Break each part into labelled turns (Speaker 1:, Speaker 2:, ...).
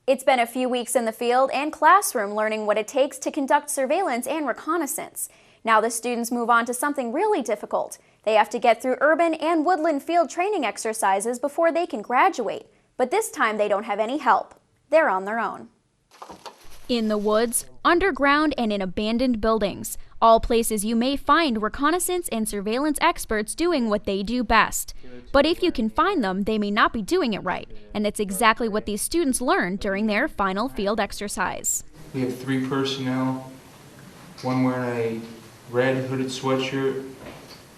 Speaker 1: It's been a few weeks in the field and classroom learning what it takes to conduct surveillance and reconnaissance. Now the students move on to something really difficult. They have to get through urban and woodland field training exercises before they can graduate. But this time they don't have any help. They're on their own. In the woods, underground, and in abandoned buildings, all places you may find reconnaissance and surveillance experts doing what they do best. But if you can find them, they may not be doing it right, and it's exactly what these students learned during their final field exercise.
Speaker 2: We have 3 personnel, one wearing a red hooded sweatshirt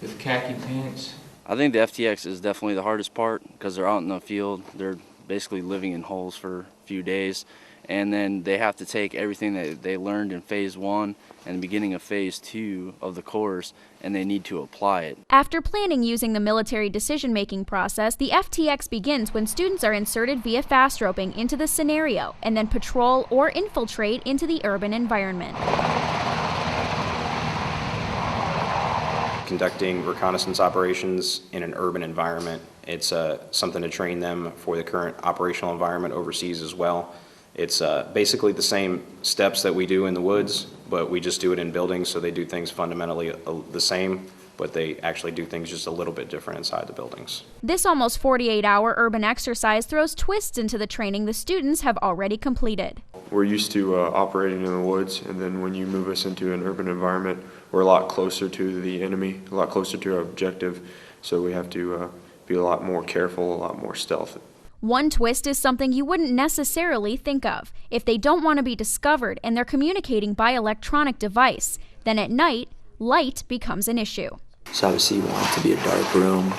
Speaker 2: with khaki pants.
Speaker 3: I think the FTX is definitely the hardest part because they're out in the field. They're basically living in holes for a few days. And then they have to take everything that they learned in Phase 1 and the beginning of Phase 2 of the course, and they need to apply it.
Speaker 1: After planning using the military decision-making process, the FTX begins when students are inserted via fast roping into the scenario and then patrol or infiltrate into the urban environment.
Speaker 4: Conducting reconnaissance operations in an urban environment, it's something to train them for the current operational environment overseas as well. It's basically the same steps that we do in the woods, but we just do it in buildings, so they do things fundamentally the same, but they actually do things just a little bit different inside the buildings.
Speaker 1: This almost 48-hour urban exercise throws twists into the training the students have already completed.
Speaker 5: We're used to operating in the woods, and then when you move us into an urban environment, we're a lot closer to the enemy, a lot closer to our objective, so we have to be a lot more careful, a lot more stealth.
Speaker 1: One twist is something you wouldn't necessarily think of. If they don't want to be discovered and they're communicating by electronic device, then at night, light becomes an issue.
Speaker 6: So obviously we want it to be a dark room,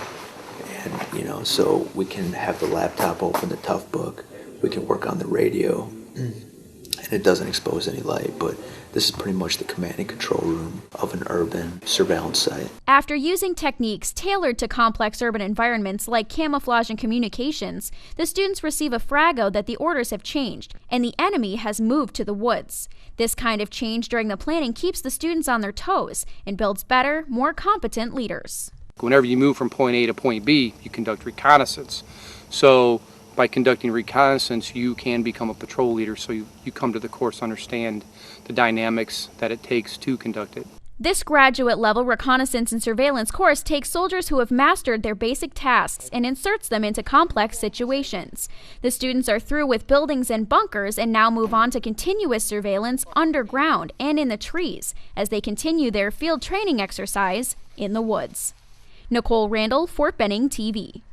Speaker 6: and so we can have the laptop open, the tough book, we can work on the radio, and it doesn't expose any light, but this is pretty much the command and control room of an urban surveillance site.
Speaker 1: After using techniques tailored to complex urban environments like camouflage and communications, the students receive a frago that the orders have changed, and the enemy has moved to the woods. This kind of change during the planning keeps the students on their toes and builds better, more competent leaders.
Speaker 7: Whenever you move from point A to point B, you conduct reconnaissance. So by conducting reconnaissance, you can become a patrol leader, so you come to the course to understand the dynamics that it takes to conduct it.
Speaker 1: This graduate-level reconnaissance and surveillance course takes soldiers who have mastered their basic tasks and inserts them into complex situations. The students are through with buildings and bunkers and now move on to continuous surveillance underground and in the trees as they continue their field training exercise in the woods. Nicole Randall, Fort Benning TV.